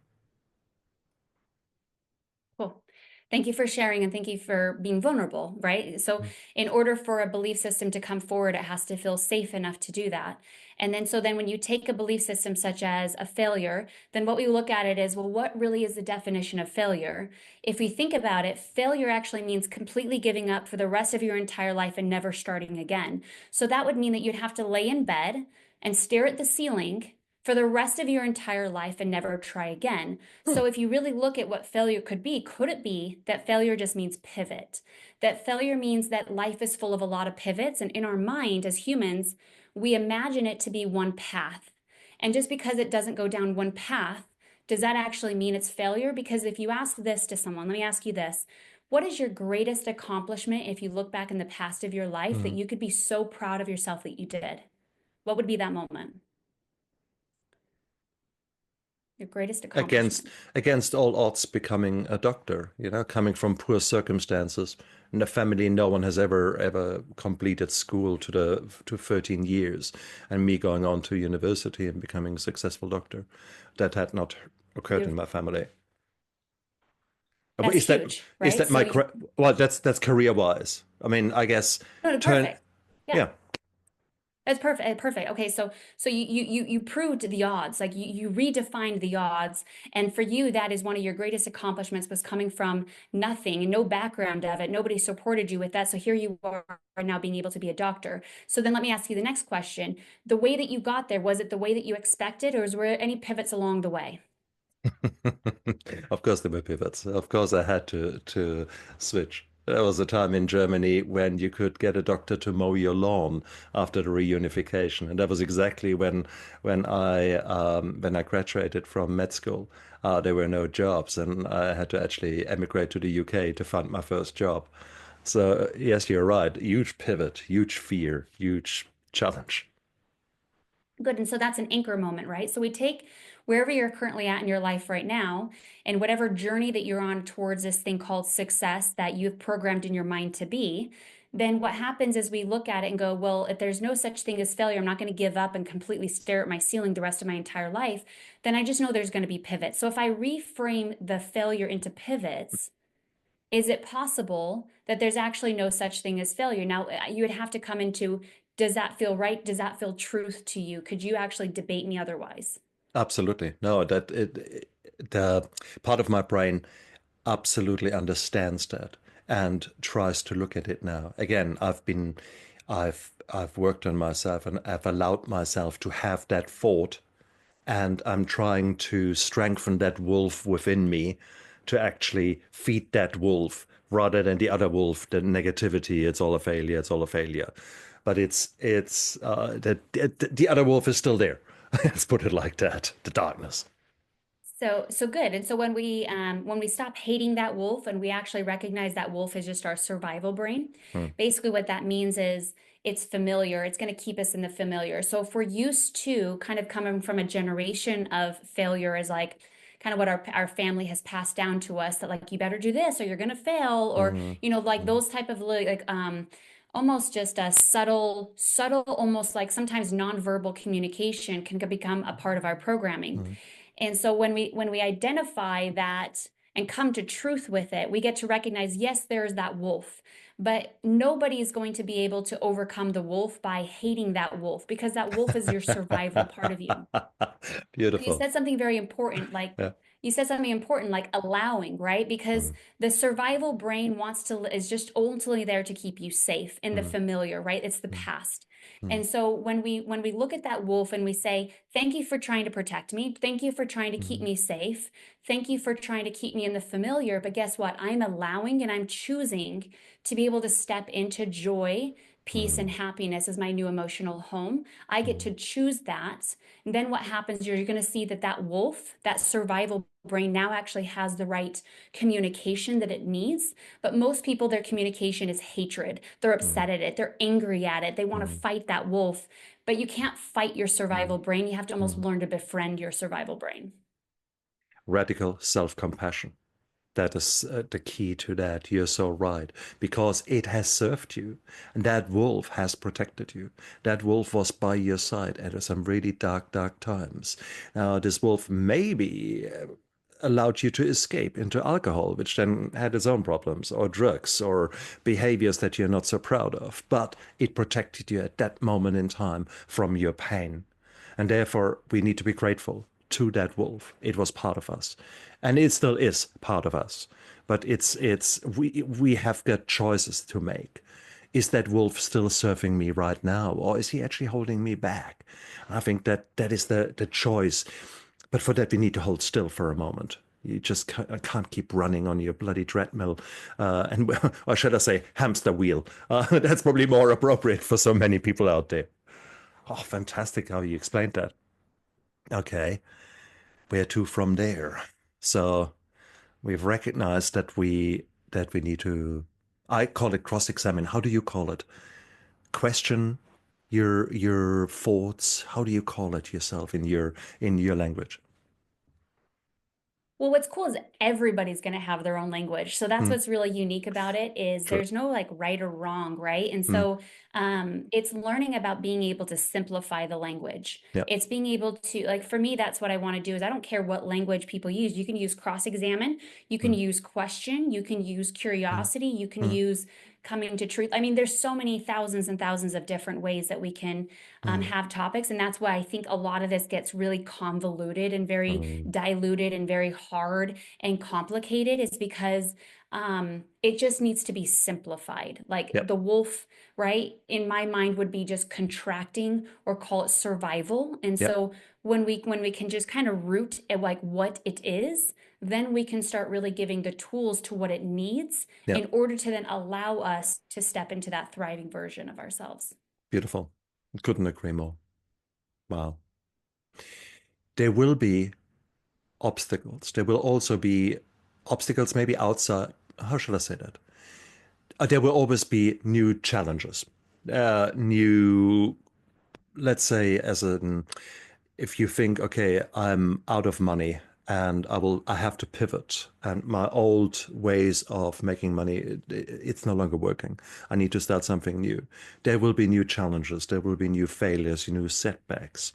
Cool. Thank you for sharing and thank you for being vulnerable, right? So, in order for a belief system to come forward, it has to feel safe enough to do that. And then, so then when you take a belief system such as a failure, then what we look at it is, well, what really is the definition of failure? If we think about it, failure actually means completely giving up for the rest of your entire life and never starting again. So, that would mean that you'd have to lay in bed and stare at the ceiling for the rest of your entire life and never try again. Hmm. So, if you really look at what failure could be, could it be that failure just means pivot? That failure means that life is full of a lot of pivots. And in our mind as humans, we imagine it to be one path. And just because it doesn't go down one path, does that actually mean it's failure? Because if you ask this to someone, let me ask you this. What is your greatest accomplishment if you look back in the past of your life that Hmm. you could be so proud of yourself that you did? What would be that moment? Your greatest against accomplishment. against all odds becoming a doctor, coming from poor circumstances. In the family, no one has ever completed school to 13 years, and me going on to university and becoming a successful doctor, that had not occurred in my Beautiful. family. That's Is that huge, is right? that So, well, that's career wise. I mean, I guess no, no, turn perfect. Yeah. yeah, That's perfect. Perfect. Okay, so you proved the odds. Like you redefined the odds, and for you, that is one of your greatest accomplishments was coming from nothing and no background of it. Nobody supported you with that. So here you are now being able to be a doctor. So then let me ask you the next question. The way that you got there, was it the way that you expected, or was there any pivots along the way? Of course, there were pivots. Of course, I had to switch. There was a time in Germany when you could get a doctor to mow your lawn after the reunification, and that was exactly when I graduated from med school. There were no jobs, and I had to actually emigrate to the UK to find my first job. So yes, you're right. Huge pivot, huge fear, huge challenge. Good. And so that's an anchor moment, right? So we take wherever you're currently at in your life right now and whatever journey that you're on towards this thing called success that you've programmed in your mind to be. Then what happens is we look at it and go, well, if there's no such thing as failure, I'm not going to give up and completely stare at my ceiling the rest of my entire life. Then I just know there's going to be pivots. So if I reframe the failure into pivots, is it possible that there's actually no such thing as failure? Now, you would have to come into, does that feel right? Does that feel truth to you? Could you actually debate me otherwise? Absolutely. No, the part of my brain absolutely understands that and tries to look at it now. Again, I've worked on myself and I've allowed myself to have that thought, and I'm trying to strengthen that wolf within me to actually feed that wolf rather than the other wolf, the negativity. It's all a failure. It's all a failure. But it's the other wolf is still there. Let's put it like that. The darkness. So good. And so when we stop hating that wolf and we actually recognize that wolf is just our survival brain, Hmm. basically what that means is it's familiar. It's going to keep us in the familiar. So if we're used to kind of coming from a generation of failure as like kind of what our family has passed down to us that like you better do this or you're going to fail or Hmm. like Hmm. those type of almost just a subtle almost like sometimes nonverbal communication can become a part of our programming. Hmm. And so when we identify that and come to truth with it, we get to recognize, yes, there's that wolf, but nobody is going to be able to overcome the wolf by hating that wolf because that wolf is your survival part of you. And you Beautiful. said something very important, like Yeah. you said something important, like allowing, right? Because Mm, the survival brain is just ultimately there to keep you safe in the mm, familiar, right? It's the mm, past. mm, And so when we look at that wolf and we say, thank you for trying to protect me, thank you for trying to keep mm, me safe, thank you for trying to keep me in the familiar, but guess what? I'm allowing and I'm choosing to be able to step into joy, peace, and mm, happiness as my new emotional home. I get mm, to choose that. And then what happens, you're going to see that that wolf, that survival brain now actually has the right communication that it needs. But most people, their communication is hatred. They're mm, upset at it. They're angry at it. They want to mm, fight that wolf. But you can't fight your mm, survival brain. You have to almost mm. learn to befriend your survival brain. Radical self-compassion. That is the key to that. You're so right. Because it has served you. And that wolf has protected you. That wolf was by your side at some really dark, dark times. Now, this wolf maybe allowed you to escape into alcohol, which then had its own problems, or drugs, or behaviors that you're not so proud of. But it protected you at that moment in time from your pain. And therefore, we need to be grateful to that wolf. It was part of us. And it still is part of us. But we have got choices to make. Is that wolf still serving me right now, or is he actually holding me back? I think that is the choice. But for that, we need to hold still for a moment. You just can't keep running on your bloody treadmill, and or should I say, hamster wheel? That's probably more appropriate for so many people out there. Oh, fantastic how you explained that. Okay, where to from there? So we've recognized that we need to. I call it cross-examine. How do you call it? Question your thoughts. How do you call it yourself in your language? Well, what's cool is everybody's going to have their own language. So that's Mm, what's really unique about it is true. there's no like right or wrong, right? And Mm, so it's learning about being able to simplify the language. yeah. It's being able to, like, for me, that's what I want to do is I don't care what language people use. You can use cross-examine, you can Mm, use question, you can use mm, curiosity, you can mm, use coming to truth. I mean, there's so many thousands and thousands of different ways that we can mm, have topics. And that's why I think a lot of this gets really convoluted and very mm. diluted and very hard and complicated is because it just needs to be simplified. Like Yep. the wolf, right, in my mind would be just contracting or call it survival. And Yep. so when we can just kind of root at like what it is, then we can start really giving the tools to what it needs Yep. in order to then allow us to step into that thriving version of ourselves. Beautiful. Couldn't agree more. Wow. There will be obstacles. There will also be obstacles maybe outside. How should I say that? There will always be new challenges, new, let's say, if you think, okay, I'm out of money and I have to pivot, and my old ways of making money, it's no longer working. I need to start something new. There will be new challenges. There will be new failures, new setbacks.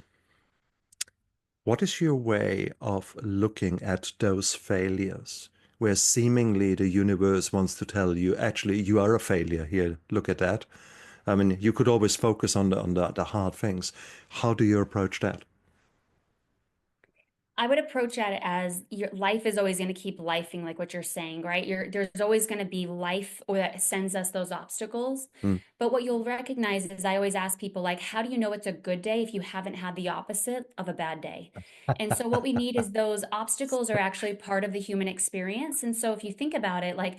What is your way of looking at those failures where seemingly the universe wants to tell you, actually, you are a failure here, look at that. I mean, you could always focus on the hard things. How do you approach that? I would approach it as your life is always going to keep lifing, like what you're saying, right? There's always going to be life or that sends us those obstacles. Mm. But what you'll recognize is I always ask people, like, how do you know it's a good day if you haven't had the opposite of a bad day? And so what we need is those obstacles are actually part of the human experience. And so if you think about it, like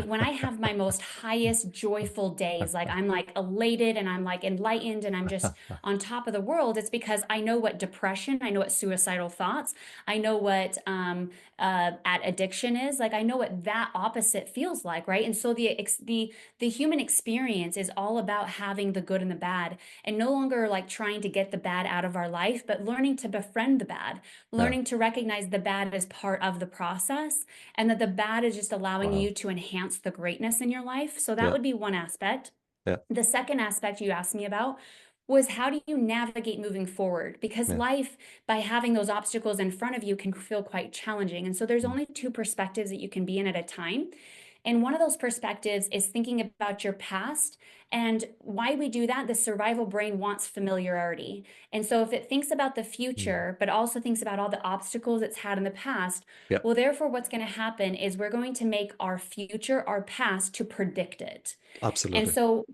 when I have my most highest joyful days, like I'm like elated and I'm like enlightened and I'm just on top of the world, it's because I know what depression, I know what suicidal thoughts, I know what at addiction is. Like I know what that opposite feels like, right? And so the human experience is all about having the good and the bad, and no longer like trying to get the bad out of our life, but learning to befriend the bad, Yeah. learning to recognize the bad as part of the process, and that the bad is just allowing Wow. you to enhance the greatness in your life. So that Yeah. would be one aspect. Yeah. The second aspect you asked me about was how do you navigate moving forward? Because Yeah. life, by having those obstacles in front of you, can feel quite challenging. And so there's Mm. only two perspectives that you can be in at a time. And one of those perspectives is thinking about your past. And why we do that, the survival brain wants familiarity. And so if it thinks about the Mm. future, but also thinks about all the obstacles it's had in the past, Yeah. well, therefore, what's going to happen is we're going to make our future, our past, to predict it. And Absolutely. so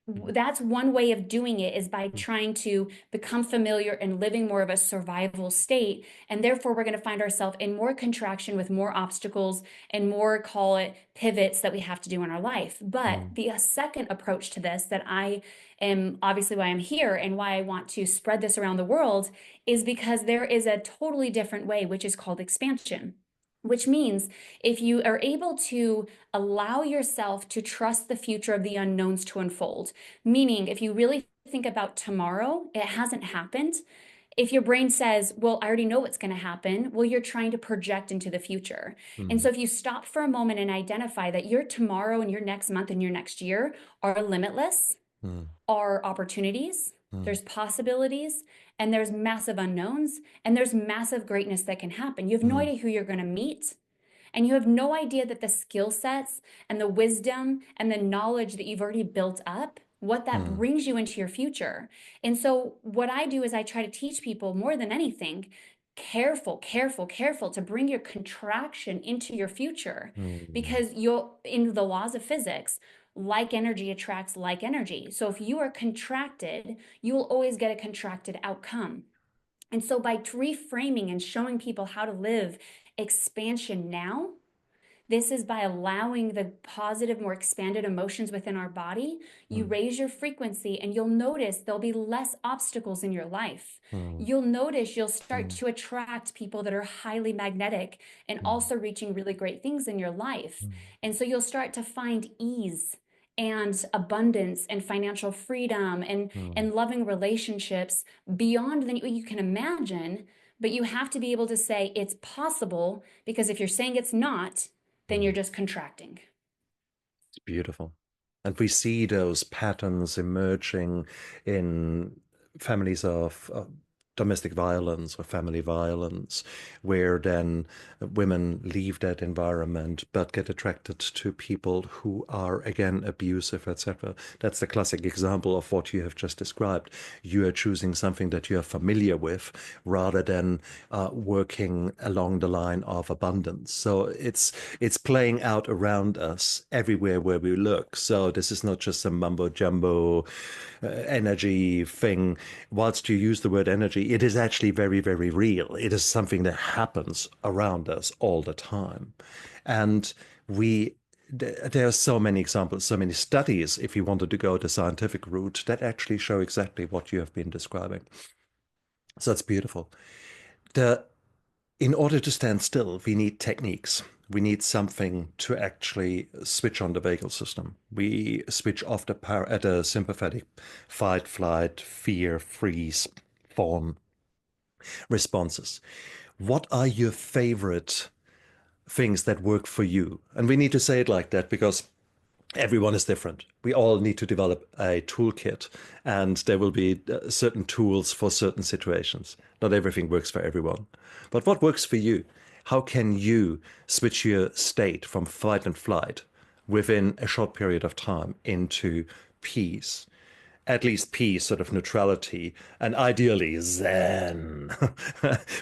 Mm. that's one way of doing it is by Mm. trying to become familiar and living more of a survival state. And therefore, we're going to find ourselves in more contraction with more obstacles and more, call it, pivots that we have to do in our life. But Mm. the second approach to this that I am obviously why I'm here and why I want to spread this around the world is because there is a totally different way, which is called expansion. Which means if you are able to allow yourself to trust the future of the unknowns to unfold, meaning if you really think about tomorrow, it hasn't happened. If your brain says, well, I already know what's going to happen, well, you're trying to project into the future. And Mm. so if you stop for a moment and identify that your tomorrow and your next month and your next year are limitless, Mm. are opportunities, Mm. there's possibilities, and there's massive unknowns, and there's massive greatness that can happen. You have no Mm. idea who you're going to meet. And you have no idea that the skill sets and the wisdom and the knowledge that you've already built up, what that Mm. brings you into your future. And so, what I do is I try to teach people more than anything careful, careful, careful to bring your contraction into your future Mm. because you'll, in the laws of physics, like energy attracts like energy. So, if you are contracted, you will always get a contracted outcome. And so, by reframing and showing people how to live expansion now, this is by allowing the positive, more expanded emotions within our body. You Mm. raise your frequency, and you'll notice there'll be less obstacles in your life. Mm. You'll notice you'll start Mm. to attract people that are highly magnetic and Mm. also reaching really great things in your life. Mm. And so you'll start to find ease and abundance and financial freedom Mm. and loving relationships beyond than what you can imagine but you have to be able to say it's possible, because if you're saying it's not, then you're Mm. just contracting. It's beautiful. And we see those patterns emerging in families of domestic violence or family violence, where then women leave that environment but get attracted to people who are again abusive, etc. That's the classic example of what you have just described. You are choosing something that you are familiar with rather than working along the line of abundance. So it's playing out around us everywhere where we look. So this is not just some mumbo jumbo energy thing. Whilst you use the word energy, it is actually very, very real. It is something that happens around us all the time. And we there are so many examples, so many studies, if you wanted to go the scientific route, that actually show exactly what you have been describing. So it's beautiful. The In order to stand still, we need techniques. We need something to actually switch on the vagal system. We switch off the sympathetic fight, flight, fear, freeze, fawn responses. What are your favorite things that work for you? And we need to say it like that because everyone is different. We all need to develop a toolkit, and there will be certain tools for certain situations. Not everything works for everyone. But what works for you? How can you switch your state from fight and flight within a short period of time into peace? At least peace, sort of neutrality, and ideally Zen.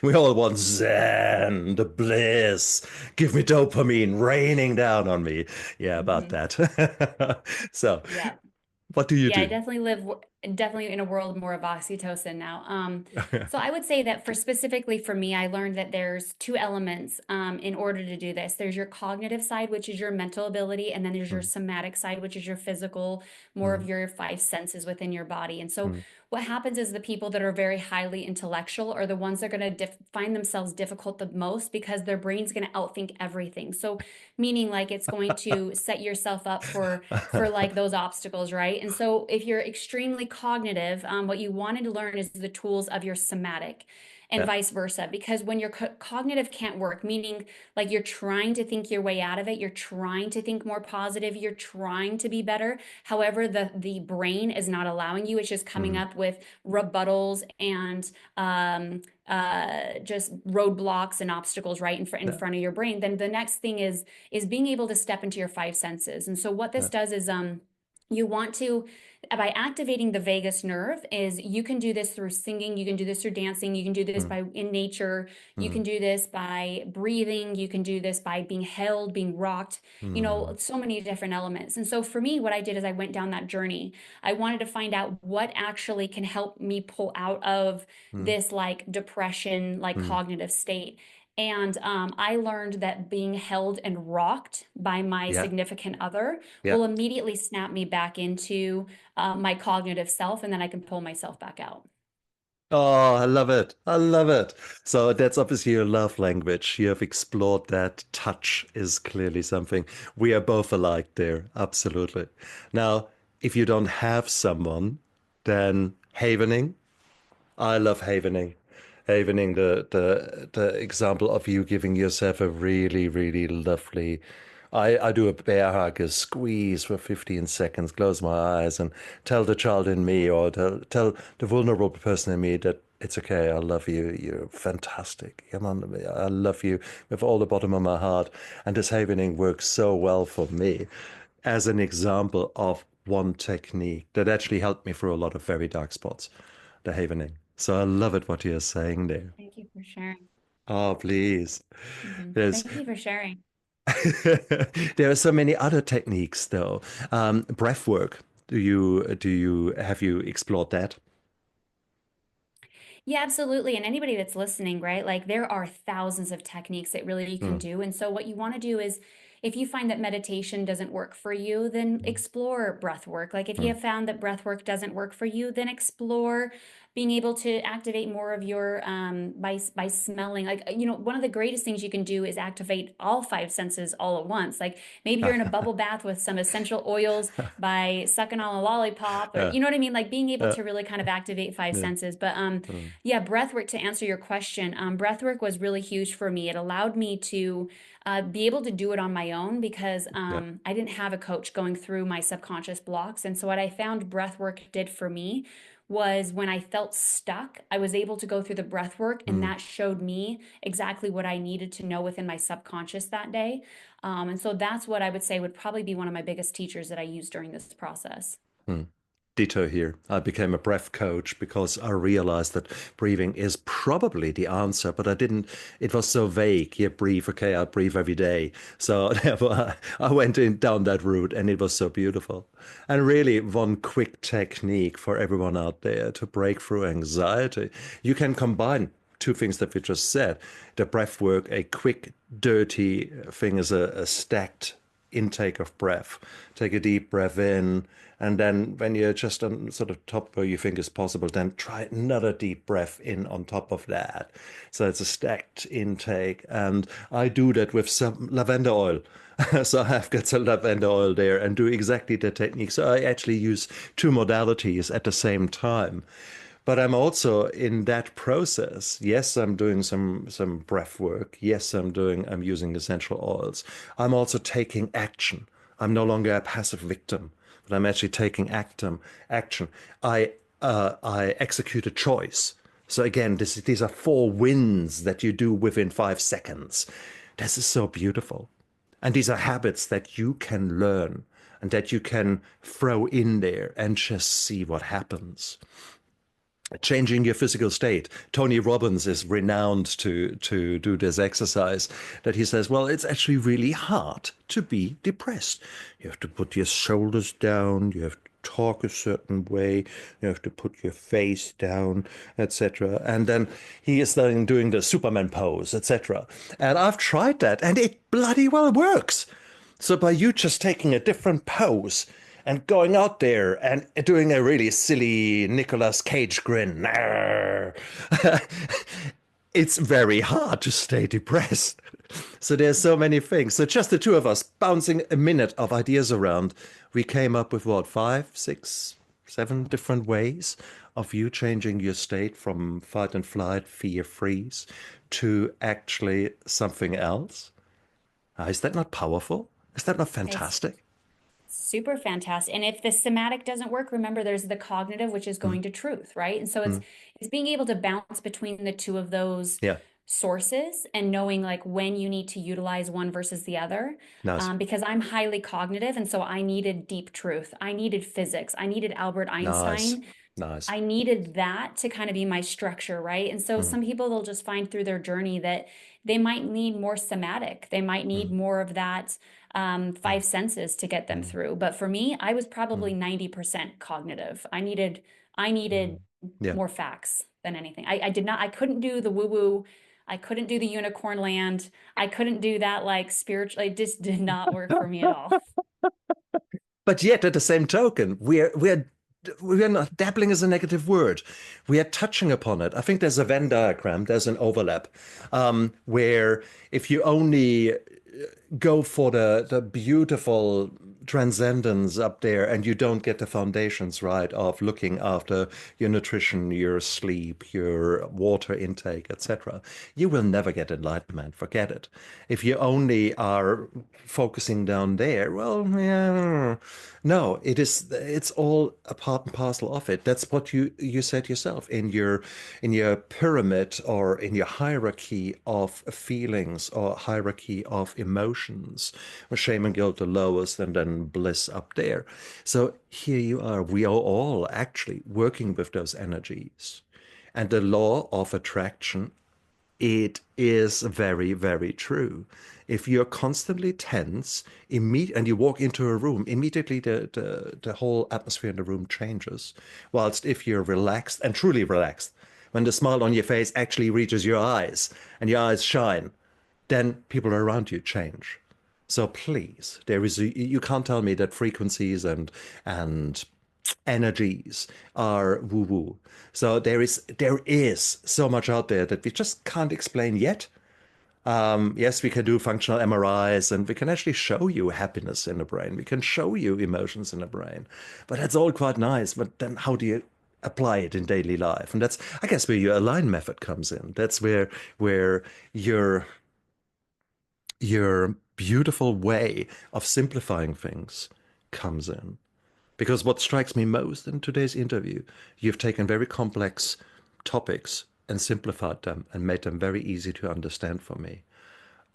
We all want Zen, the bliss. Give me dopamine raining down on me. Yeah, about Mhm. that. So, Yeah. what do you Yeah, I do? definitely definitely in a world more of oxytocin now. So I would say that for specifically for me, I learned that there's two elements in order to do this. There's your cognitive side, which is your mental ability, and then there's your Mm, somatic side, which is your physical, more of mm, your five senses within your body. And so mm. what happens is the people that are very highly intellectual are the ones that are going to find themselves difficult the most, because their brain's going to outthink everything. So meaning like it's going to set yourself up for like those obstacles, right? And so if you're extremely cognitive, what you wanted to learn is the tools of your somatic, and Yeah. vice versa. Because when your cognitive can't work, meaning like you're trying to think your way out of it, you're trying to think more positive, you're trying to be better. However, the brain is not allowing you. It's just coming Mm, up with rebuttals and just roadblocks and obstacles right in yeah, front of your brain. Then the next thing is being able to step into your five senses. And so what this yeah. does is you want to, by activating the vagus nerve, is you can do this through singing, you can do this through dancing, you can do this Mm, by in nature, you can mm, do this by breathing, you can do this by being held, being rocked, mm, so many different elements. And so for me, what I did is I went down that journey. I wanted to find out what actually can help me pull out of mm, this like depression, like mm. cognitive state. And I learned that being held and rocked by my Yeah, significant other yeah. will immediately snap me back into my cognitive self, and then I can pull myself back out. Oh, I love it. I love it. So that's obviously your love language. You have explored that. Touch is clearly something. We are both alike there. Absolutely. Now, if you don't have someone, then havening. I love havening. Havening, the example of you giving yourself a really, really lovely. I do a bear hug, a squeeze for 15 seconds, close my eyes, and tell the child in me, or tell the vulnerable person in me that it's okay. I love you. You're fantastic. Come on to me. I love you with all the bottom of my heart. And this havening works so well for me as an example of one technique that actually helped me through a lot of very dark spots, the havening. So I love it what you're saying there. Thank you for sharing. Oh, please. There's Thank you for sharing. there are so many other techniques though. Breath work. Do you have you explored that? Yeah, absolutely. And anybody that's listening, right? Like there are thousands of techniques that really you can Mm, do. And so what you want to do if you find that meditation doesn't work for you, then Mm. explore breath work. Like if you Mm. have found that breath work doesn't work for you, then explore being able to activate more of your by smelling. Like, one of the greatest things you can do is activate all five senses all at once. Like maybe you're in a bubble bath with some essential oils by sucking on a lollipop, or Yeah, you know what I mean? Like being able yeah, to really kind of activate five yeah, senses. But mm, yeah, breath work, to answer your question, breath work was really huge for me. It allowed me to be able to do it on my own because yeah, I didn't have a coach going through my subconscious blocks. And so what I found breath work did for me was when I felt stuck, I was able to go through the breath work, and mm, that showed me exactly what I needed to know within my subconscious that day. And so that's what I would say would probably be one of my biggest teachers that I used during this process. mm. Ditto here. I became a breath coach because I realized that breathing is probably the answer, but I didn't, it was so vague. Yeah, breathe, okay, I breathe every day. So therefore, I went down that route and it was so beautiful. And really, one quick technique for everyone out there to break through anxiety. You can combine two things that we just said. The breath work, a quick, dirty thing is a stacked intake of breath. Take a deep breath in, and then when you're just on sort of top where you think is possible, then try another deep breath in on top of that. So it's a stacked intake. And I do that with some lavender oil. So I've got some lavender oil there and do exactly the technique. So I actually use two modalities at the same time. But I'm also in that process. Yes, I'm doing some breath work. Yes, I'm using essential oils. I'm also taking action. I'm no longer a passive victim, but I'm actually taking action. I execute a choice. So again, these are four wins that you do within 5 seconds. This is so beautiful. And these are habits that you can learn and that you can throw in there and just see what happens. Changing your physical state. Tony Robbins is renowned to do this exercise that he says, well, it's actually really hard to be depressed. You have to put your shoulders down, you have to talk a certain way, you have to put your face down, etc. And then he is then doing the Superman pose, etc. And I've tried that and it bloody well works. So by you just taking a different pose and going out there and doing a really silly Nicolas Cage grin, it's very hard to stay depressed. So there's so many things. So just the two of us bouncing a minute of ideas around, we came up with what, 5, 6, 7 different ways of you changing your state from fight and flight, fear, freeze to actually something else. Is that not powerful? Is that not It's fantastic? super fantastic. And if the somatic doesn't work, remember there's the cognitive, which is Mm, going to truth, right? And so it's mm, it's being able to bounce between the two of those yeah, sources and knowing like when you need to utilize one versus the other. nice, Because I'm highly cognitive, and so I needed deep truth. I needed physics. I needed Albert nice, Einstein. nice. I needed that to kind of be my structure, right? And so Mm, some people they'll just find through their journey that they might need more somatic. They might need mm, more of that mm, five senses to get them mm, through. But for me, I was mm, probably 90% cognitive. I needed mm. Yeah. more facts than anything. I did not, I couldn't do the woo-woo. I couldn't do the unicorn land. I couldn't do that like spiritual. It just did not work for me at all. But yet, at the same token, we are not dabbling is a negative word. We are touching upon it. I think there's a Venn diagram, there's an overlap, where if you only go for the beautiful transcendence up there and you don't get the foundations right of looking after your nutrition, your sleep, your water intake, etc., you will never get enlightenment. Forget it. If you only are focusing down there, well, yeah, no, it's all a part and parcel of it. That's what you said yourself in your pyramid or in your hierarchy of feelings or hierarchy of emotions. Shame and guilt the lowest, and then bliss up there. So here you are. We are all actually working with those energies. And the law of attraction, it is very, very true. If you're constantly tense, and you walk into a room, immediately the whole atmosphere in the room changes. Whilst if you're relaxed and truly relaxed, when the smile on your face actually reaches your eyes and your eyes shine, then people around you change. So please, you can't tell me that frequencies and energies are woo-woo. So there is so much out there that we just can't explain yet. Yes, we can do functional MRIs and we can actually show you happiness in the brain. We can show you emotions in the brain. But that's all quite nice. But then how do you apply it in daily life? And that's, I guess, where your align method comes in. That's where your beautiful way of simplifying things comes in. Because what strikes me most in today's interview, you've taken very complex topics and simplified them and made them very easy to understand for me.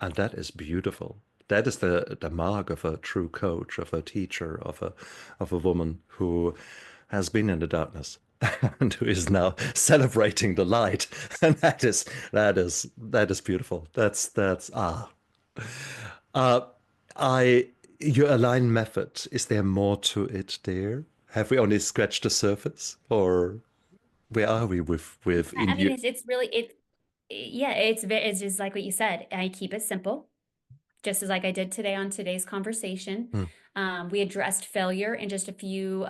And that is beautiful. That is the mark of a true coach, of a teacher, of a woman who has been in the darkness and who is now celebrating the light. And that is beautiful. That's uh I your align method, is there more to it there? Have we only scratched the surface? Or where are we with in I mean, you? it's really yeah, it's just like what you said. I keep it simple, just as like I did today on today's conversation. Hmm, We addressed failure in just a few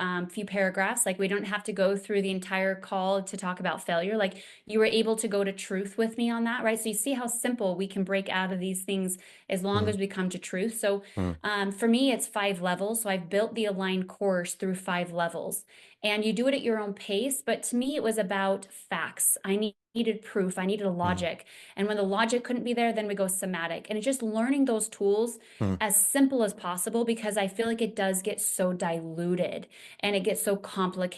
paragraphs. Like we don't have to go through the entire call to talk about failure. Like you were able to go to truth with me on that, right? So you see how simple we can break out of these things as long hmm, as we come to truth. So hmm, for me, it's 5 levels. So I've built the aligned course through 5 levels, and you do it at your own pace. But to me, it was about facts. Needed proof. I needed a hmm, logic. And when the logic couldn't be there, then we go somatic. And it's just learning those tools hmm. as simple as possible, because I feel like it does get so diluted and it gets so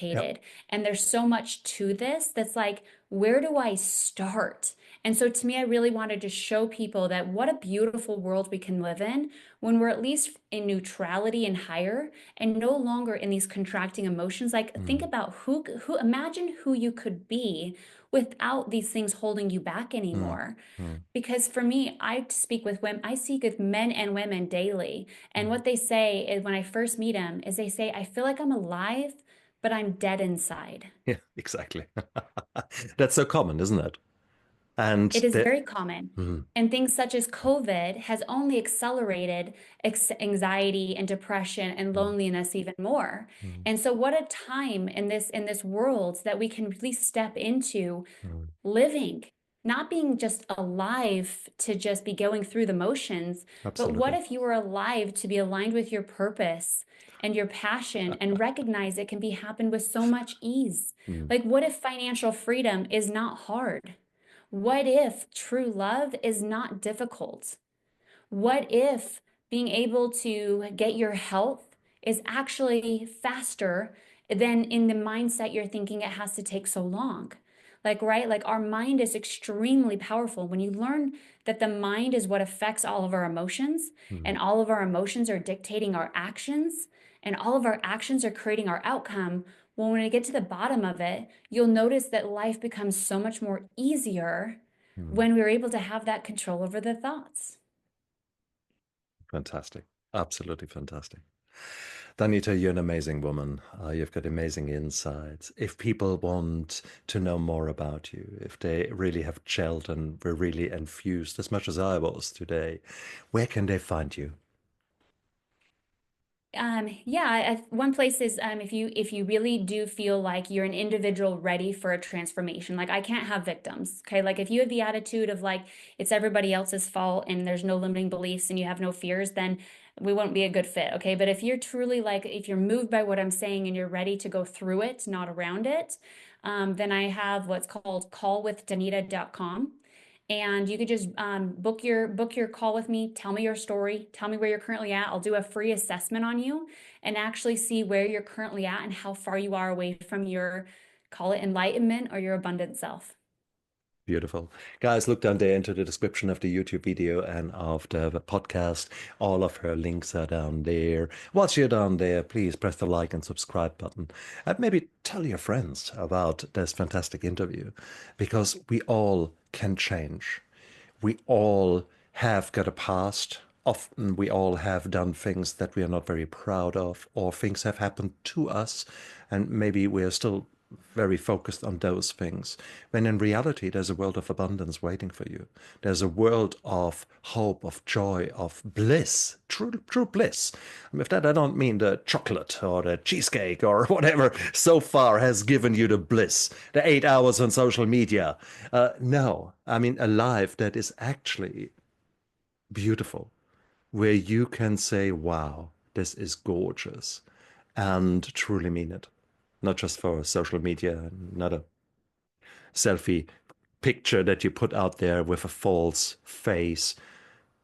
Yep. complicated. And there's so much to this that's like, where do I start? And so to me, I really wanted to show people that what a beautiful world we can live in when we're at least in neutrality and higher, and no longer in these contracting emotions. Like think Hmm, about imagine who you could be without these things holding you back hmm, anymore. hmm, Because for me, I speak with women, I speak with men and women daily. And hmm. what they say is when I first meet them is they say, I feel like I'm alive, but I'm dead inside. Yeah, exactly. That's so common, isn't it? And It is that, very common. hmm, And things such as COVID has only accelerated anxiety and depression and hmm, loneliness even more. hmm, And so what a time in this world that we can really step into hmm. living, not being just alive to just be going through the motions, but what Absolutely. if you were alive to be aligned with your purpose and your passion and recognize it can be happen with so much ease? Hmm, Like, what if financial freedom is not hard? What if true love is not difficult? What if being able to get your health is actually faster than in the mindset you're thinking it has to take so long? Like, right? Like, our mind is extremely powerful. When you learn that the mind is what affects all of our emotions, hmm, and all of our emotions are dictating our actions, and all of our actions are creating our outcome. Well, when I get to the bottom of it, you'll notice that life becomes so much more easier hmm. when we're able to have that control over the thoughts. Fantastic. Absolutely fantastic. Danita, you're an amazing woman. You've got amazing insights. If people want to know more about you, if they really have gelled and were really infused as much as I was today, where can they find you? Yeah, one place is if you really do feel like you're an individual ready for a transformation. Like I can't have victims, okay? Like if you have the attitude of like it's everybody else's fault and there's no limiting beliefs and you have no fears, then we won't be a good fit, okay? But if you're truly like if you're moved by what I'm saying and you're ready to go through it, not around it, then I have what's called callwithdanita.com. And you could just book your call with me. Tell me your story. Tell me where you're currently at. I'll do a free assessment on you and actually see where you're currently at and how far you are away from your, call it enlightenment or your abundant self. Beautiful. Guys, look down there into the description of the YouTube video and of the podcast. All of her links are down there. Once you're down there, please press the like and subscribe button. And maybe tell your friends about this fantastic interview, because we all can change. We all have got a past. Often we all have done things that we are not very proud of, or things have happened to us, and maybe we are still very focused on those things, when in reality, there's a world of abundance waiting for you. There's a world of hope, of joy, of bliss, true bliss. And with that, I don't mean the chocolate or the cheesecake or whatever so far has given you the bliss, the 8 hours on social media. No, I mean a life that is actually beautiful, where you can say, wow, this is gorgeous, and truly mean it. Not just for social media, not a selfie picture that you put out there with a false face.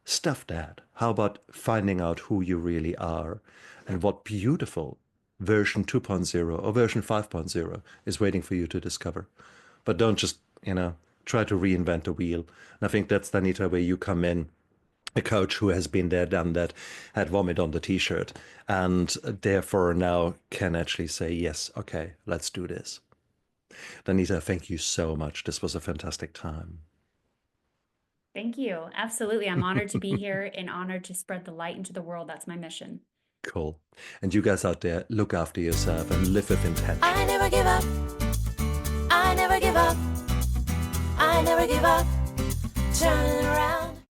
Stuff that. How about finding out who you really are and what beautiful version 2.0 or version 5.0 is waiting for you to discover? But don't just, try to reinvent the wheel. And I think that's, Danita, where you come in, a coach who has been there, done that, had vomit on the t-shirt, and therefore now can actually say, yes, okay, let's do this. Danita, thank you so much. This was a fantastic time. Thank you. Absolutely. I'm honored to be here and honored to spread the light into the world. That's my mission. Cool. And you guys out there, look after yourself and live with intention. I never give up. I never give up. I never give up. Turn around.